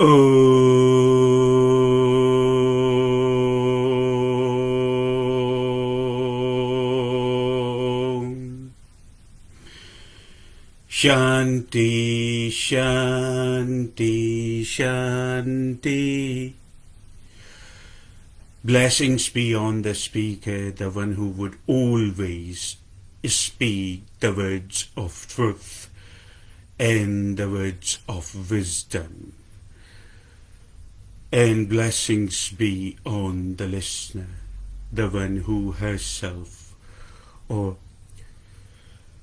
Om Shanti, Shanti, Shanti. Blessings be on the speaker, the one who would always speak the words of truth and the words of wisdom. And blessings be on the listener, the one who herself or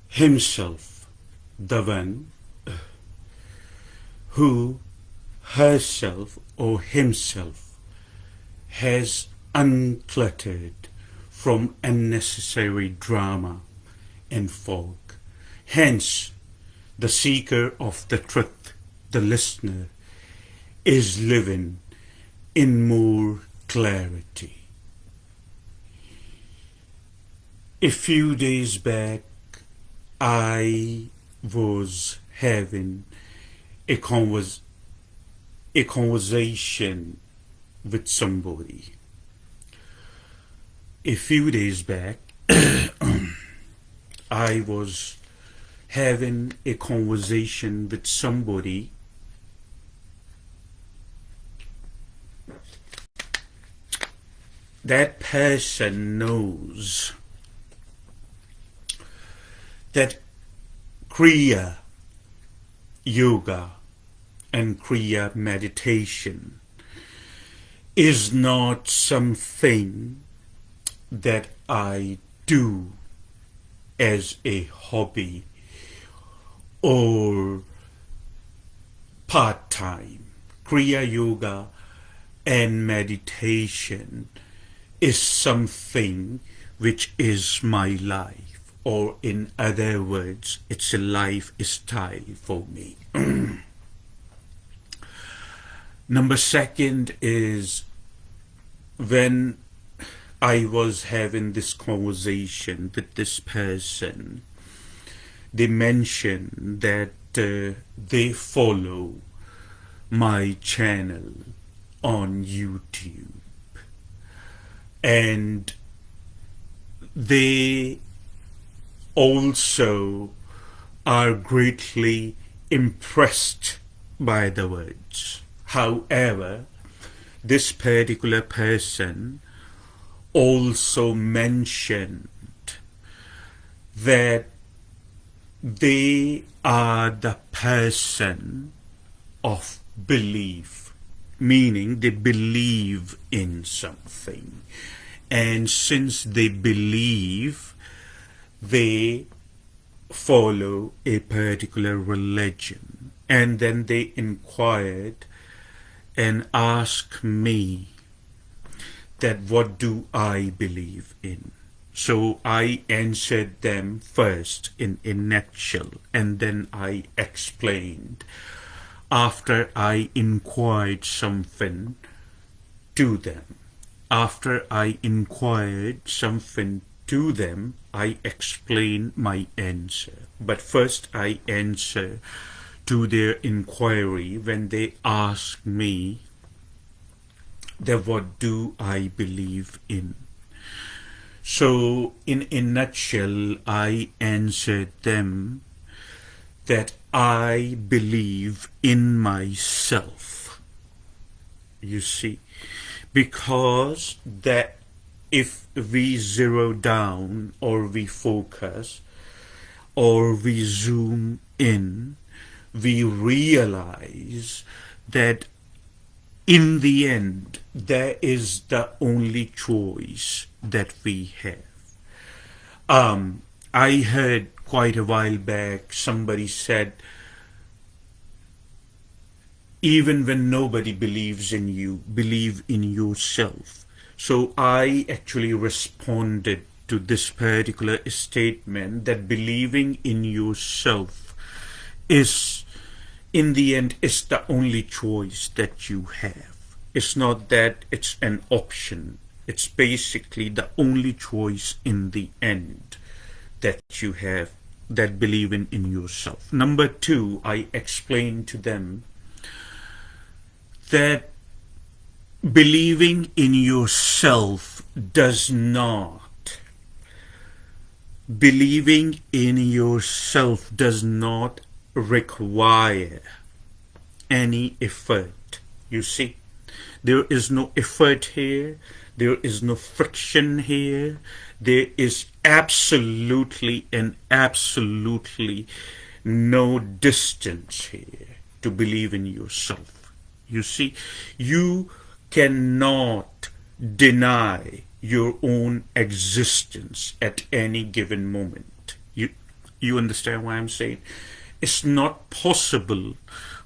himself, the one who herself or himself has uncluttered from unnecessary drama and fog. Hence, the seeker of the truth, the listener, is living in more clarity. A few days back, I was having a conversation with somebody. A few days back, I was having a conversation with somebody that person knows that Kriya Yoga and Kriya meditation is not something that I do as a hobby or part-time. Kriya Yoga and meditation is something which is my life, or in other words, it's a lifestyle for me. Number second is, when I was having this conversation with this person, they mentioned that they follow my channel on YouTube, and they also are greatly impressed by the words. However, this particular person also mentioned that they are the person of belief, meaning they believe in something. And since they believe, they follow a particular religion. And then they inquired and asked me that what do I believe in. So I answered them first in a nutshell, and then I explained. After I inquired something to them, I explained my answer. But first I answer to their inquiry when they ask me that what do I believe in. So in a nutshell, I answered them that I believe in myself. You see, because that if we zero down, or we focus, or we zoom in, we realize that in the end, there is the only choice that we have. I heard quite a while back somebody said, even when nobody believes in you, believe in yourself. So I actually responded to this particular statement that believing in yourself is, in the end, is the only choice that you have. It's not that it's an option. It's basically the only choice in the end that you have, that believing in yourself. Number two, I explained to them that believing in yourself does not, believing in yourself does not require any effort. You see, there is no effort here, there is no friction here, there is absolutely and absolutely no distance here to believe in yourself. You see, you cannot deny your own existence at any given moment. You understand what I'm saying? It's not possible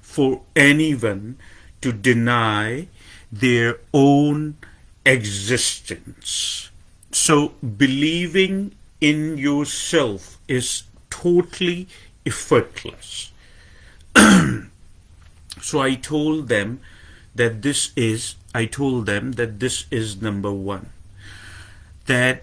for anyone to deny their own existence. So believing in yourself is totally effortless. So I told them that this is number one, that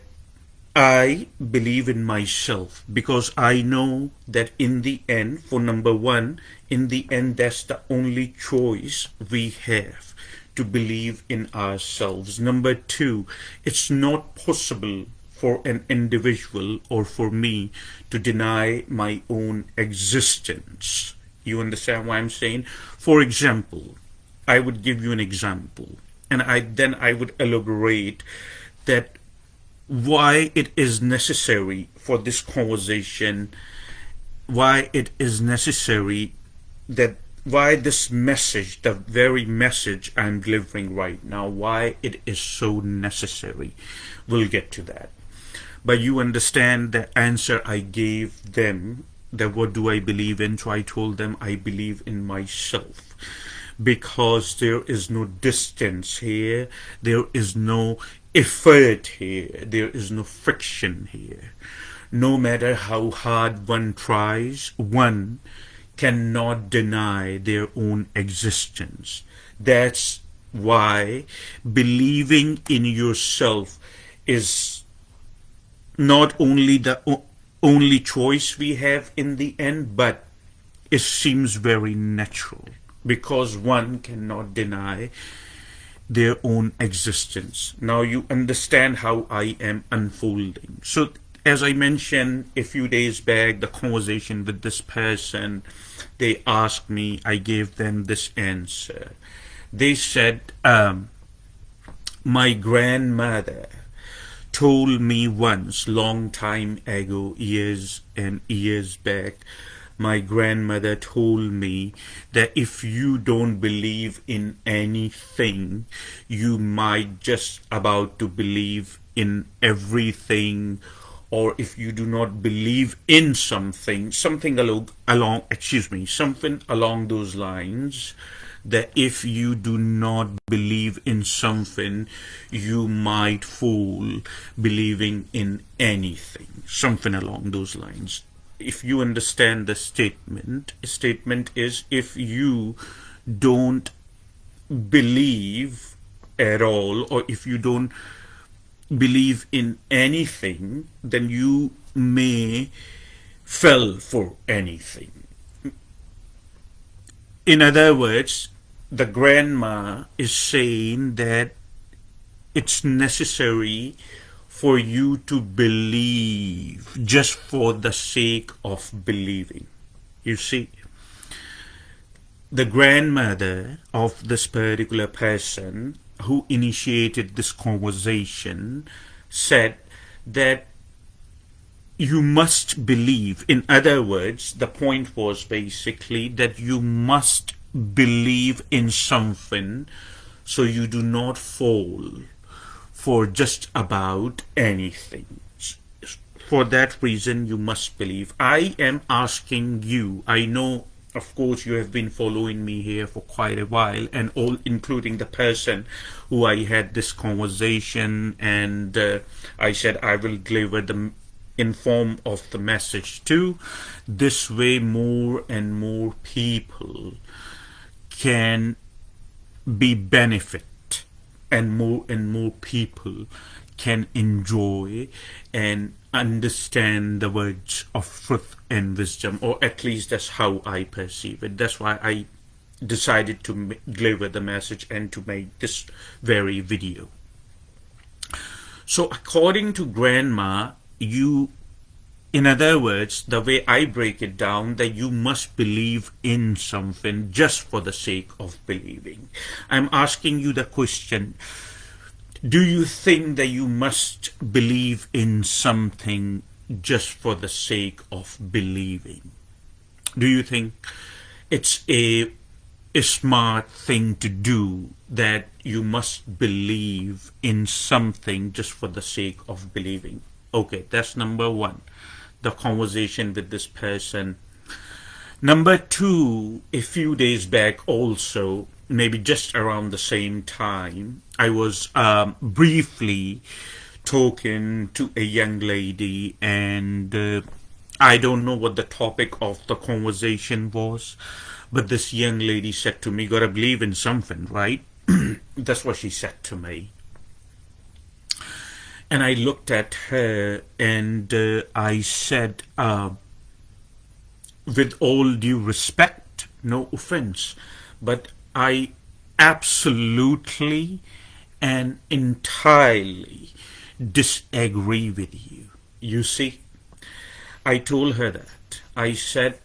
I believe in myself, because I know that in the end, for number one, in the end, that's the only choice we have, to believe in ourselves. Number two, it's not possible for an individual or for me to deny my own existence. You understand what I'm saying? For example, I would give you an example, and then I would elaborate that why it is necessary for this conversation, why it is necessary that, why this message, the very message I'm delivering right now, why it is so necessary. We'll get to that. But you understand the answer I gave them, that what do I believe in? So I told them I believe in myself, because there is no distance here, there is no effort here, there is no friction here. No matter how hard one tries, one cannot deny their own existence. That's why believing in yourself is not only the only choice we have in the end, but it seems very natural, because one cannot deny their own existence. Now you understand how I am unfolding. So as I mentioned a few days back, the conversation with this person, they asked me, I gave them this answer. They said, my grandmother told me once, long time ago, years and years back, my grandmother told me that if you don't believe in anything, you might just about to believe in everything. Or if you do not believe in something along those lines, that if you do not believe in something, you might fall believing in anything, something along those lines. If you understand the statement is, if you don't believe at all, or if you don't believe in anything, then you may fall for anything. In other words, the grandma is saying that it's necessary for you to believe just for the sake of believing. You see, the grandmother of this particular person who initiated this conversation said that you must believe. In other words, the point was basically that you must believe in something so you do not fall for just about anything. For that reason, you must believe. I am asking you, I know, of course, you have been following me here for quite a while, and all, including the person who I had this conversation, and I said I will deliver the in form of the message to. This way, more and more people can be benefit, and more people can enjoy and understand the words of truth and wisdom, or at least that's how I perceive it. That's why I decided to deliver the message and to make this very video. So according to Grandma, in other words, the way I break it down, that you must believe in something just for the sake of believing. I'm asking you the question, do you think that you must believe in something just for the sake of believing? Do you think it's a smart thing to do, that you must believe in something just for the sake of believing? Okay, that's number one, the conversation with this person. Number two, a few days back also, maybe just around the same time, I was briefly talking to a young lady, and I don't know what the topic of the conversation was, but this young lady said to me, gotta believe in something, right? That's what she said to me. And I looked at her and I said, with all due respect, no offense, but I absolutely and entirely disagree with you. You see, I told her that. I said,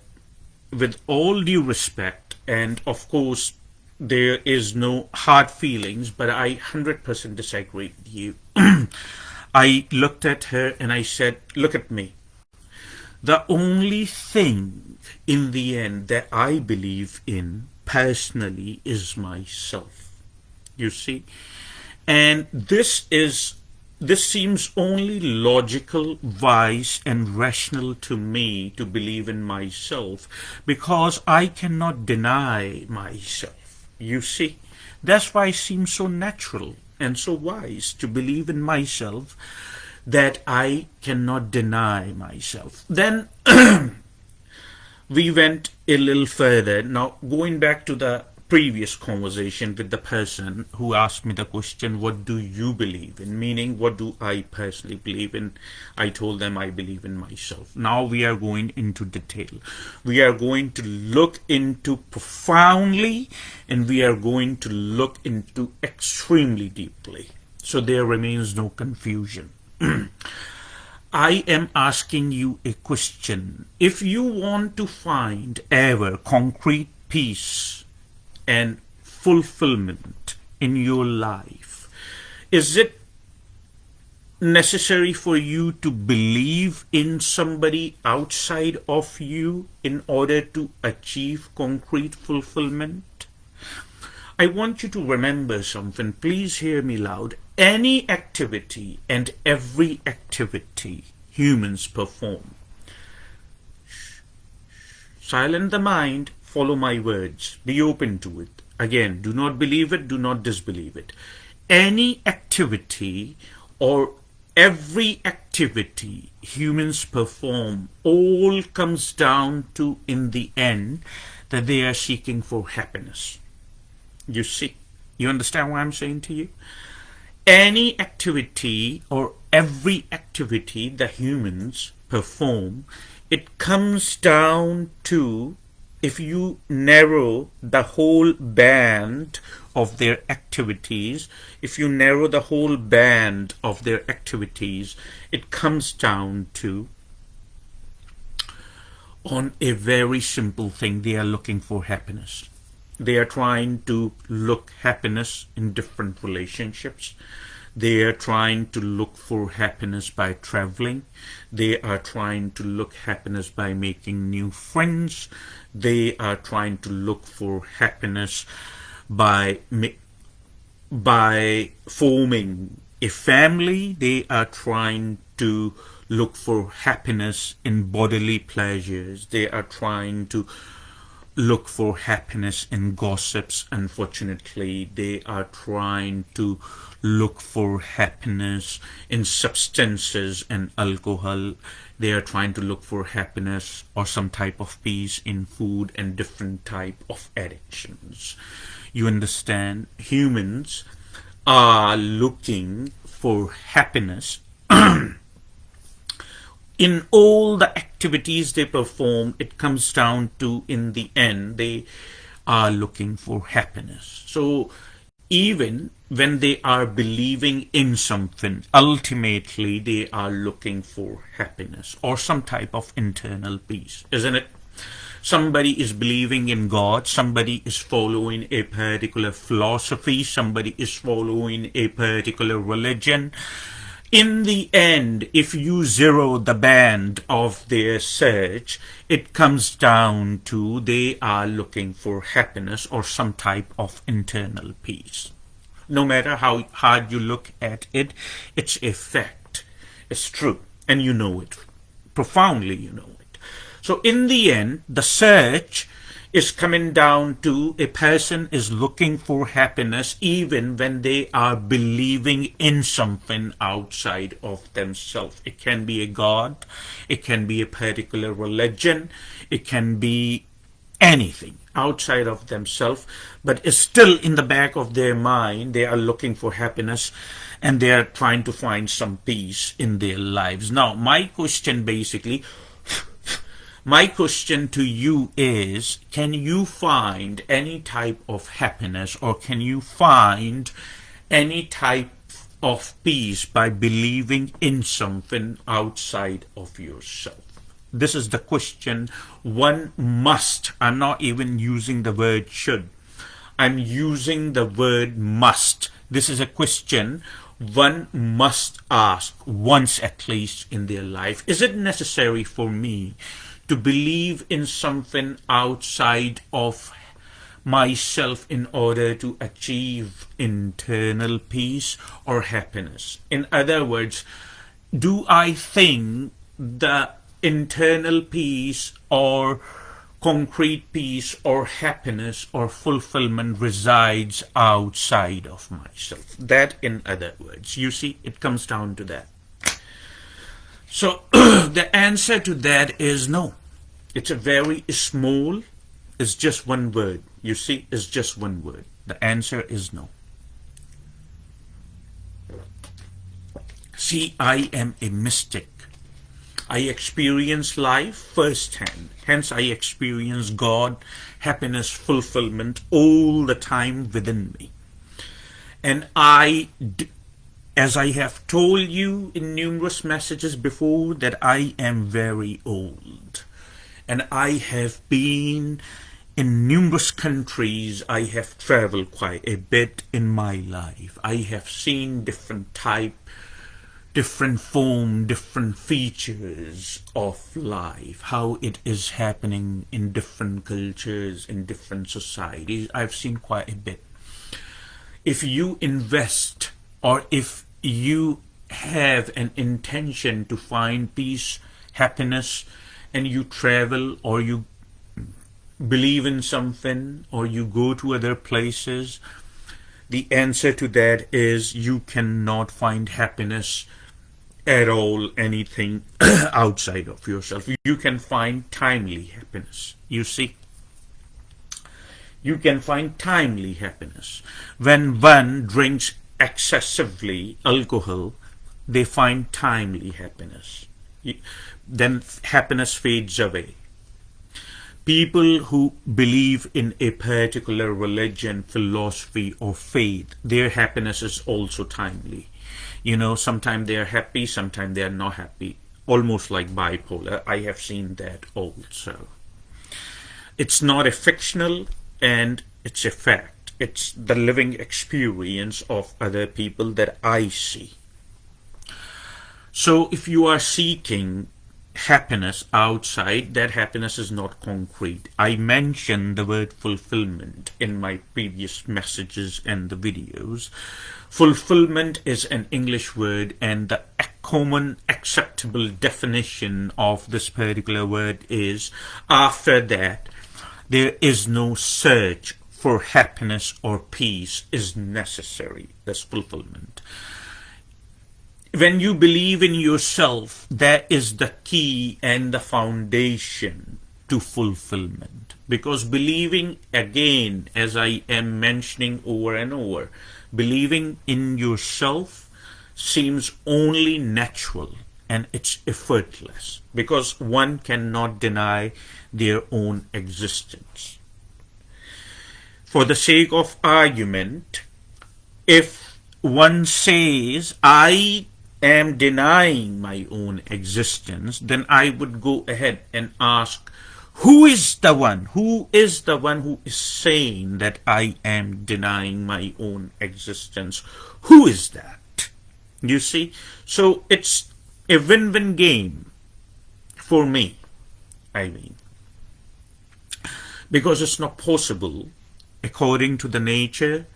with all due respect, and of course there is no hard feelings, but I 100% disagree with you. I looked at her and I said, look at me. The only thing in the end that I believe in personally is myself. You see? And this seems only logical, wise, and rational to me to believe in myself, because I cannot deny myself. You see? That's why it seems so natural and so wise to believe in myself, that I cannot deny myself. Then we went a little further. Now, going back to the previous conversation with the person who asked me the question, what do you believe in? Meaning, what do I personally believe in? I told them I believe in myself. Now we are going into detail. We are going to look into profoundly, and we are going to look into extremely deeply, so there remains no confusion. I am asking you a question. If you want to find ever concrete peace and fulfillment in your life, is it necessary for you to believe in somebody outside of you in order to achieve concrete fulfillment? I want you to remember something. Please hear me loud. Any activity and every activity humans perform. Silent the mind, follow my words, be open to it. Again, do not believe it, do not disbelieve it. Any activity or every activity humans perform all comes down to, in the end, that they are seeking for happiness. You see, you understand what I'm saying to you? Any activity or every activity that humans perform, it comes down to, if you narrow the whole band of their activities, it comes down to, on a very simple thing, they are looking for happiness. They are trying to look happiness in different relationships. They are trying to look for happiness by traveling. They are trying to look happiness by making new friends. They are trying to look for happiness by forming a family. They are trying to look for happiness in bodily pleasures. They are trying to look for happiness in gossips. Unfortunately, they are trying to look for happiness in substances and alcohol. They are trying to look for happiness or some type of peace in food and different type of addictions. You understand? Humans are looking for happiness in all the activities they perform. It comes down to, in the end, they are looking for happiness. So even when they are believing in something, ultimately they are looking for happiness or some type of internal peace, isn't it? Somebody is believing in God, somebody is following a particular philosophy, somebody is following a particular religion. In the end, if you zero the band of their search, it comes down to they are looking for happiness or some type of internal peace. No matter how hard you look at it, it's a fact. It's true. And you know it. Profoundly you know it. So in the end, the search is coming down to a person is looking for happiness even when they are believing in something outside of themselves. It can be a God, it can be a particular religion, it can be anything outside of themselves, but it's still in the back of their mind. They are looking for happiness and they are trying to find some peace in their lives. Now, my question to you is, can you find any type of happiness or can you find any type of peace by believing in something outside of yourself? This is the question one must. I'm not even using the word should. I'm using the word must. This is a question one must ask once at least in their life. Is it necessary for me to believe in something outside of myself in order to achieve internal peace or happiness? In other words, do I think the internal peace or concrete peace or happiness or fulfillment resides outside of myself? That, in other words, you see, it comes down to that. So the answer to that is no. It's a very small, it's just one word. You see, it's just one word. The answer is no. See, I am a mystic. I experience life firsthand. Hence, I experience God, happiness, fulfillment all the time within me. And as I have told you in numerous messages before, that I am very old. And I have been in numerous countries. I have traveled quite a bit in my life. I have seen different type, different form, different features of life, how it is happening in different cultures, in different societies. I've seen quite a bit. If you invest or if you have an intention to find peace, happiness, and you travel or you believe in something or you go to other places, the answer to that is you cannot find happiness at all, anything outside of yourself. You can find timely happiness. You see, you can find timely happiness. When one drinks excessively alcohol, they find timely happiness. Then happiness fades away. People who believe in a particular religion, philosophy, or faith, their happiness is also timely. You know, sometimes they are happy, sometimes they are not happy. Almost like bipolar. I have seen that also. It's not a fictional, and it's a fact. It's the living experience of other people that I see. So if you are seeking happiness outside, that happiness is not concrete. I mentioned the word fulfillment in my previous messages and the videos. Fulfillment is an English word, and the common acceptable definition of this particular word is, after that, there is no search for happiness or peace is necessary. That's fulfillment. When you believe in yourself, that is the key and the foundation to fulfillment. Because believing, again, as I am mentioning over and over, believing in yourself seems only natural and it's effortless because one cannot deny their own existence. for the sake of argument, if one says, I am denying my own existence, then I would go ahead and ask, who is the one? Who is the one who is saying that I am denying my own existence? Who is that? You see? So it's a win-win game for me, I mean. Because it's not possible, according to the nature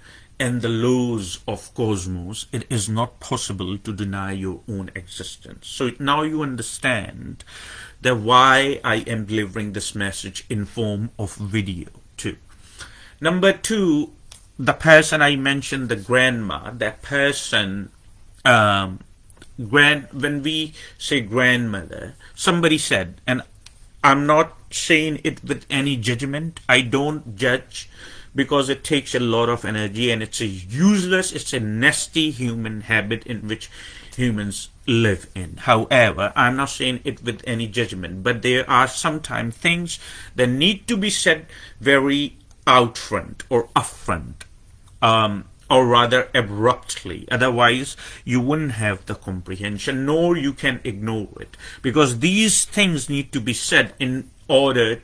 and the laws of cosmos, it is not possible to deny your own existence. So now you understand that why I am delivering this message in form of video too. Number two, the person I mentioned, the grandma, that person, when we say grandmother, somebody said, and I'm not saying it with any judgment, I don't judge, because it takes a lot of energy and it's a nasty human habit in which humans live in. However, I'm not saying it with any judgment, but there are sometimes things that need to be said very outrightly or upfront, or rather abruptly. Otherwise, you wouldn't have the comprehension, nor you can ignore it, because these things need to be said in order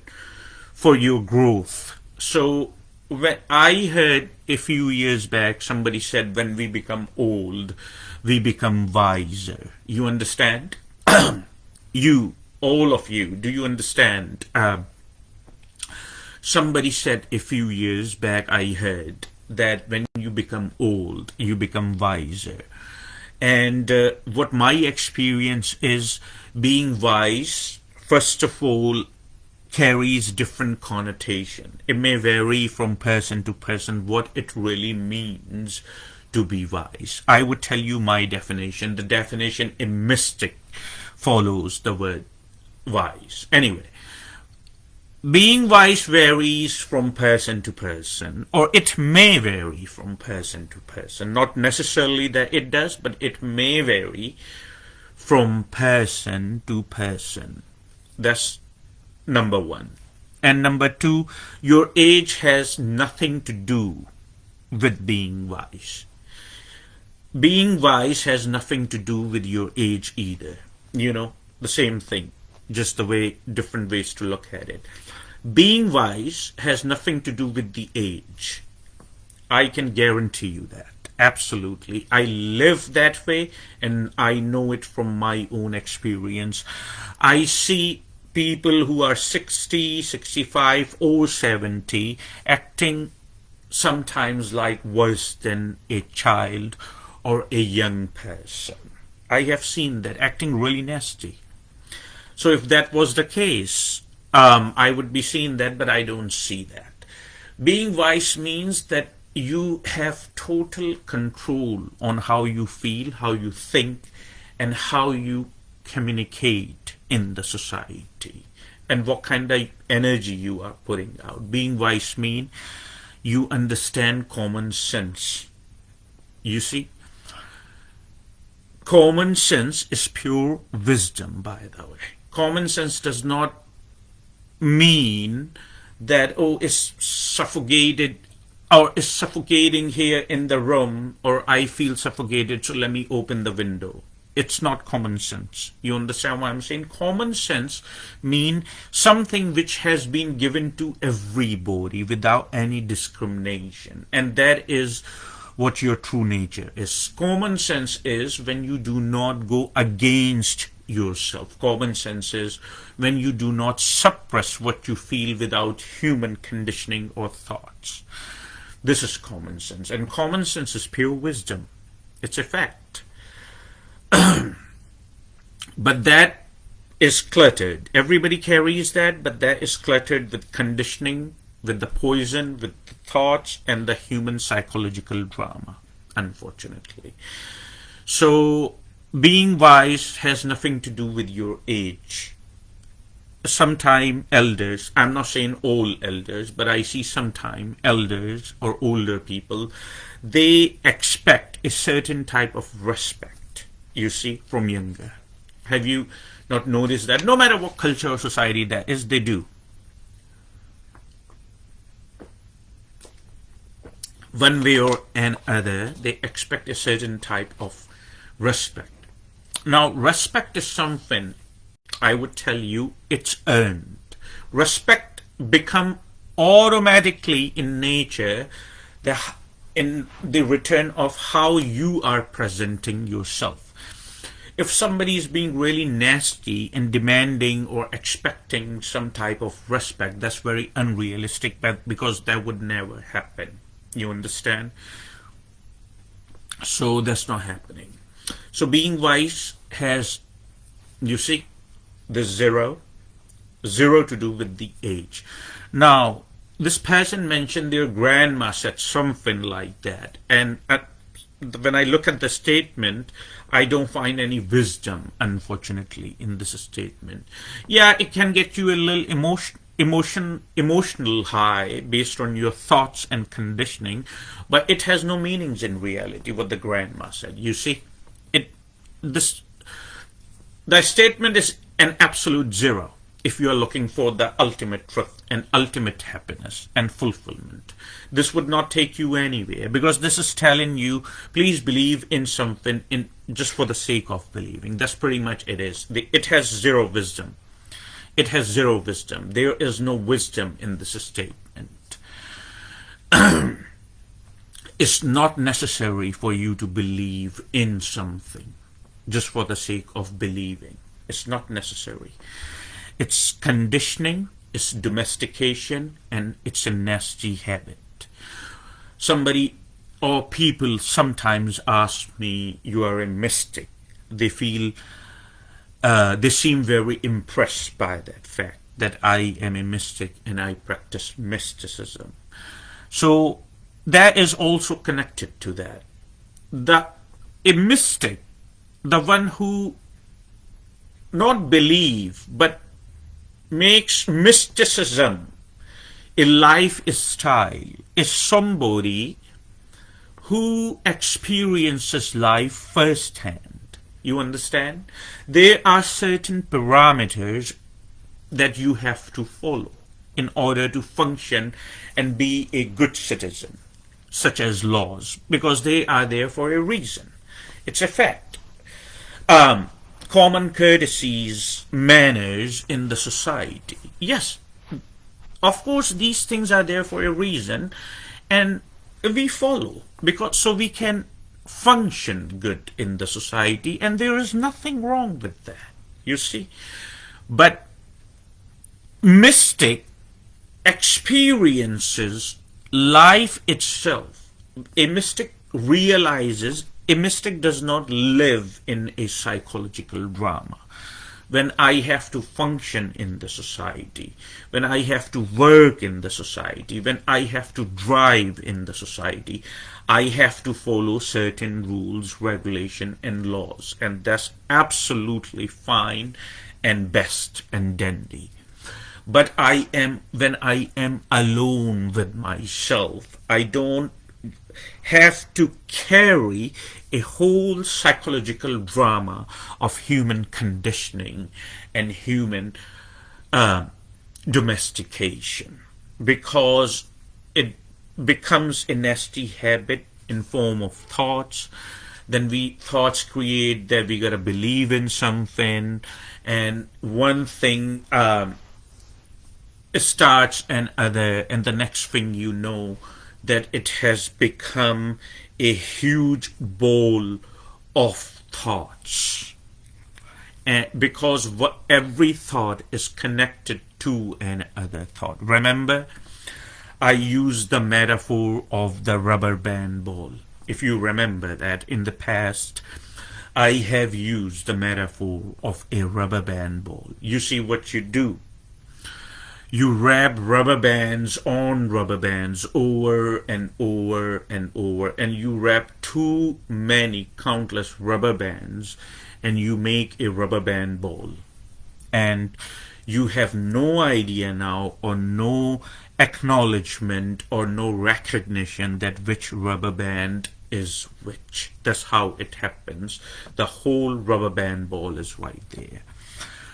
for your growth. So when I heard a few years back, somebody said, when we become old, we become wiser. You understand? You, all of you, do you understand? Somebody said a few years back, I heard, that when you become old, you become wiser. And what my experience is, being wise, first of all, carries different connotation. It may vary from person to person what it really means to be wise. I would tell you my definition. The definition a mystic follows the word wise. Anyway, being wise varies from person to person, or it may vary from person to person. Not necessarily that it does, but it may vary from person to person. That's number one. And number two, your age has nothing to do with being wise. Being wise has nothing to do with your age either. You know, the same thing, just the way, different ways to look at it. Being wise has nothing to do with the age. I can guarantee you that. Absolutely. I live that way, and I know it from my own experience. I see people who are 60, 65, or 70 acting sometimes like worse than a child or a young person. I have seen that, acting really nasty. So if that was the case, I would be seeing that, but I don't see that. Being wise means that you have total control on how you feel, how you think, and how you communicate in the society, and what kind of energy you are putting out. Being wise means you understand common sense. You see, common sense is pure wisdom, by the way. Common sense does not mean that, oh, it's suffocated, or is suffocating here in the room, or I feel suffocated, so let me open the window. It's not common sense. You understand what I'm saying? Common sense means something which has been given to everybody without any discrimination. And that is what your true nature is. Common sense is when you do not go against yourself. Common sense is when you do not suppress what you feel without human conditioning or thoughts. This is common sense. And common sense is pure wisdom. It's a fact. But that is cluttered. Everybody carries that, but that is cluttered with conditioning, with the poison, with the thoughts, and the human psychological drama, unfortunately. So being wise has nothing to do with your age. Sometime elders, I'm not saying all elders, but I see sometime elders or older people, they expect a certain type of respect, you see, from younger. Have you not noticed that? No matter what culture or society that is, they do. one way or another, they expect a certain type of respect. Now, respect is something, I would tell you, it's earned. Respect become automatically in nature the in the return of how you are presenting yourself. If somebody is being really nasty and demanding or expecting some type of respect, that's very unrealistic, but because that would never happen. You understand? So that's not happening. So being wise has, you see, the zero to do with the age. Now, this person mentioned their grandma said something like that, and when I look at the statement, I don't find any wisdom, unfortunately, in this statement. Yeah, it can get you a little emotional high based on your thoughts and conditioning, but it has no meanings in reality. What the grandma said, you see, this the statement is an absolute zero if you are looking for the ultimate truth and ultimate happiness and fulfillment. This would not take you anywhere, because this is telling you, please believe in something in just for the sake of believing. That's pretty much it is. It has zero wisdom. It has zero wisdom. There is no wisdom in this statement. It's not necessary for you to believe in something just for the sake of believing. It's not necessary. It's conditioning, it's domestication, and it's a nasty habit. Somebody or people sometimes ask me, you are a mystic. They feel, they seem very impressed by that fact that I am a mystic and I practice mysticism. So that is also connected to that. A mystic, the one who not believe but makes mysticism a lifestyle, is somebody who experiences life firsthand. You understand? There are certain parameters that you have to follow in order to function and be a good citizen, such as laws, because they are there for a reason. It's a fact. Common courtesies, manners in the society. Yes, of course, these things are there for a reason, and we follow because so we can function good in the society, and there is nothing wrong with that. You see, but mystic experiences life itself. A mystic realizes. A mystic does not live in a psychological drama. When I have to function in the society, when I have to work in the society, when I have to drive in the society, I have to follow certain rules, regulation, and laws. And that's absolutely fine and best and dandy. But when I am alone with myself, I don't have to carry a whole psychological drama of human conditioning and human domestication, because it becomes a nasty habit in form of thoughts. Then thoughts create that we gotta believe in something, and one thing starts another, and the next thing you know, that it has become a huge bowl of thoughts. And because every thought is connected to another thought. Remember, I used the metaphor of the rubber band ball. If you remember that in the past, I have used the metaphor of a rubber band ball. You see what you do. You wrap rubber bands on rubber bands over and over and over, and you wrap too many countless rubber bands, and you make a rubber band ball. And you have no idea now, or no acknowledgement, or no recognition that which rubber band is which. That's how it happens. The whole rubber band ball is right there.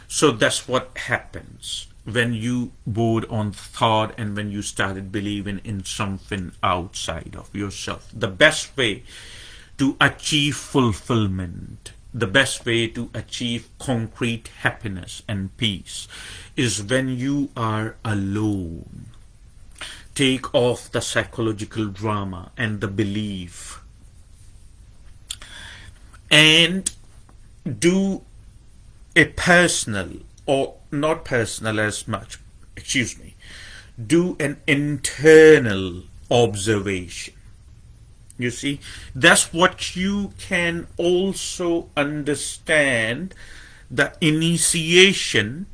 So that's what happens. when you bored on thought and when you started believing in something outside of yourself. The best way to achieve fulfillment, the best way to achieve concrete happiness and peace is when you are alone. Take off the psychological drama and the belief and do a personal, or not personal as much, excuse me, do an internal observation. You see, that's what you can also understand the initiation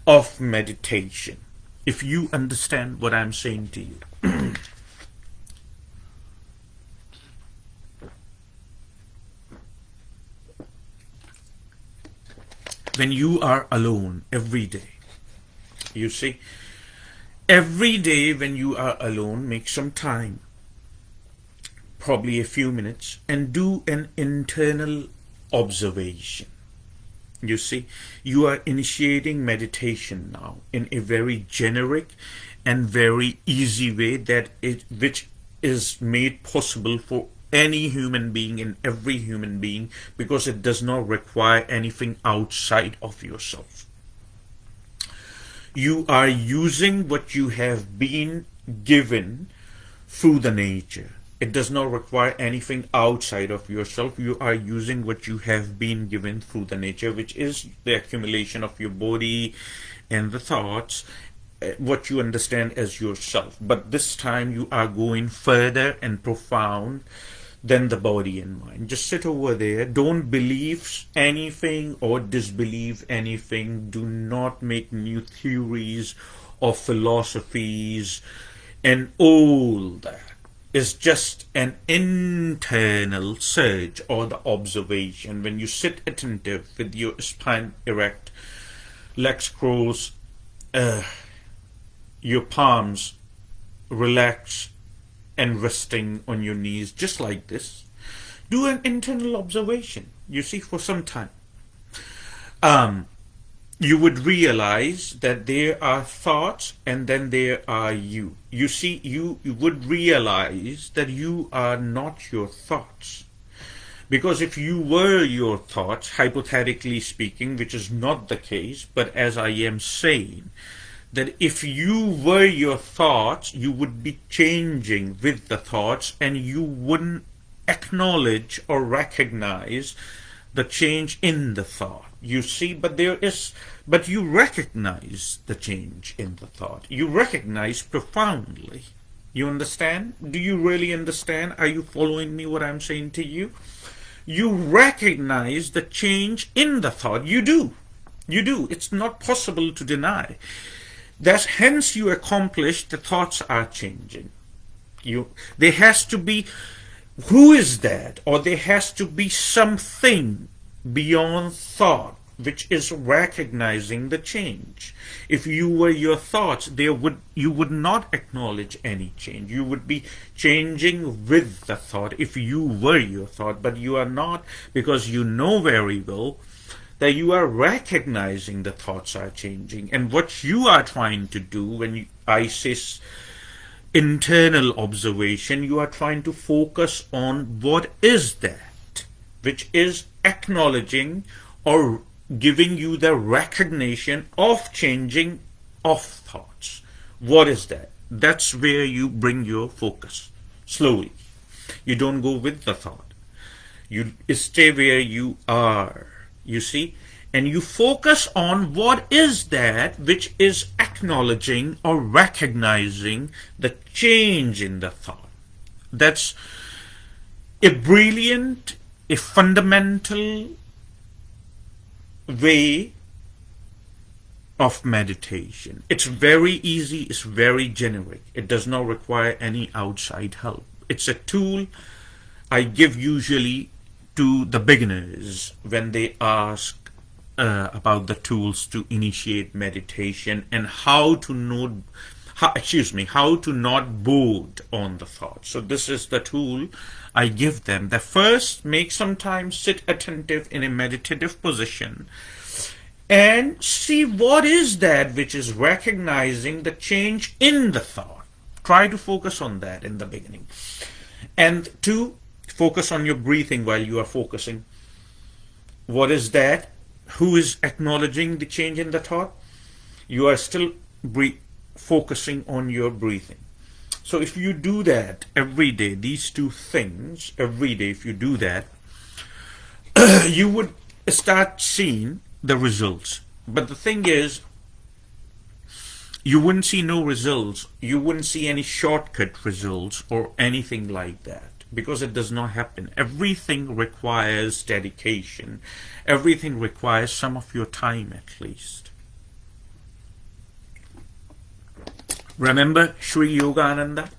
of meditation, if you understand what I'm saying to you. When you are alone every day, you see, every day when you are alone, make some time, probably a few minutes, and do an internal observation. You see, you are initiating meditation now in a very generic and very easy way which is made possible for any human being and every human being, because it does not require anything outside of yourself. You are using what you have been given through the nature. It does not require anything outside of yourself. You are using what you have been given through the nature, which is the accumulation of your body and the thoughts, what you understand as yourself. But this time you are going further and profound than the body and mind. Just sit over there. Don't believe anything or disbelieve anything. Do not make new theories or philosophies and all that. Is just an internal search or the observation. When you sit attentive with your spine erect, legs crossed, your palms relaxed and resting on your knees, just like this, do an internal observation. You see, for some time, you would realize that there are thoughts and then there are you. You see, you would realize that you are not your thoughts. Because if you were your thoughts, hypothetically speaking, which is not the case, but as I am saying, that if you were your thoughts, you would be changing with the thoughts and you wouldn't acknowledge or recognize the change in the thought. You see, but you recognize the change in the thought. You recognize profoundly. You understand? Do you really understand? Are you following me what I'm saying to you? You recognize the change in the thought. You do. You do. It's not possible to deny. That's hence you accomplish the thoughts are changing. There has to be, who is that? Or there has to be something beyond thought which is recognizing the change. If you were your thoughts, you would not acknowledge any change. You would be changing with the thought if you were your thought, but you are not, because you know very well that you are recognizing the thoughts are changing. And what you are trying to do when I say internal observation, you are trying to focus on what is that, which is acknowledging or giving you the recognition of changing of thoughts. What is that? That's where you bring your focus slowly. You don't go with the thought. You stay where you are. You see, and you focus on what is that which is acknowledging or recognizing the change in the thought. That's a brilliant, a fundamental way of meditation. It's very easy, it's very generic. It does not require any outside help. It's a tool I give usually to the beginners when they ask about the tools to initiate meditation and how to not bored on the thought. So this is the tool I give them. The first, make some time, sit attentive in a meditative position and see what is that which is recognizing the change in the thought. Try to focus on that in the beginning. And two, focus on your breathing while you are focusing. What is that? Who is acknowledging the change in the thought? You are still focusing on your breathing. So if you do that every day, these two things every day, if you do that, you would start seeing the results. But the thing is, you wouldn't see no results. You wouldn't see any shortcut results or anything like that, because it does not happen. Everything requires dedication. Everything requires some of your time at least. Remember Sri Yogananda?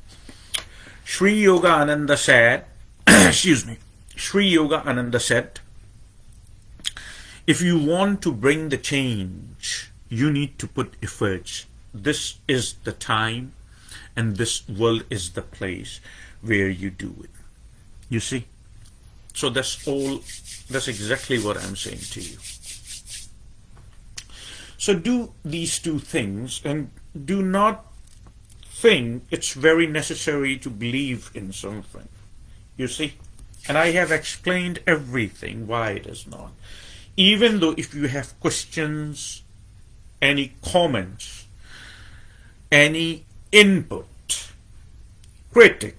Sri Yogananda said, excuse me, Sri Yogananda said, if you want to bring the change, you need to put efforts. This is the time and this world is the place where you do it. You see? So that's exactly what I'm saying to you. So do these two things, and do not think it's very necessary to believe in something. You see? And I have explained everything why it is not. Even though if you have questions, any comments, any input, critic,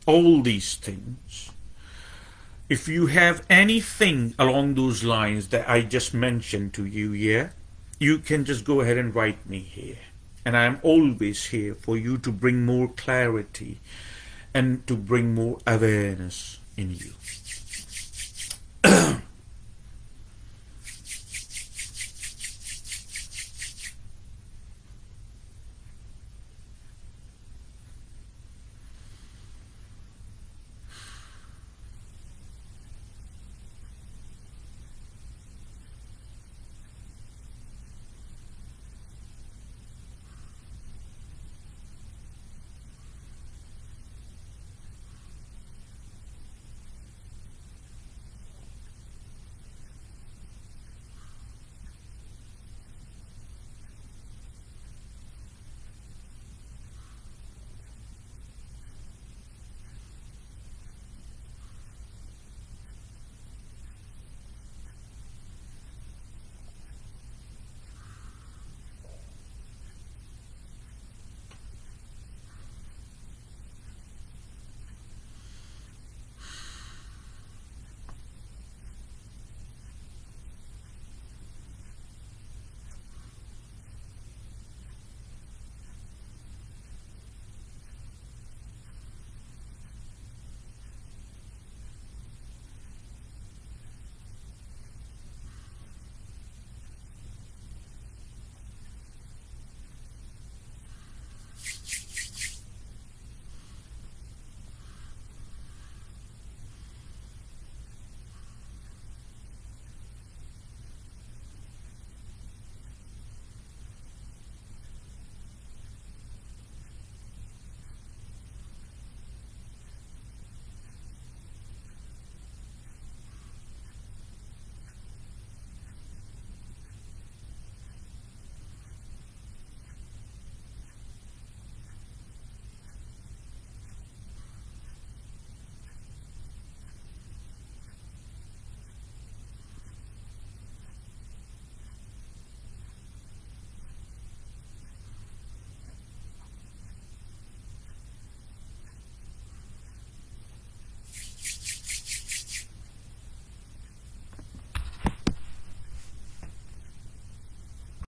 all these things, if you have anything along those lines that I just mentioned to you here, you can just go ahead and write me here. And I'm always here for you to bring more clarity and to bring more awareness in you.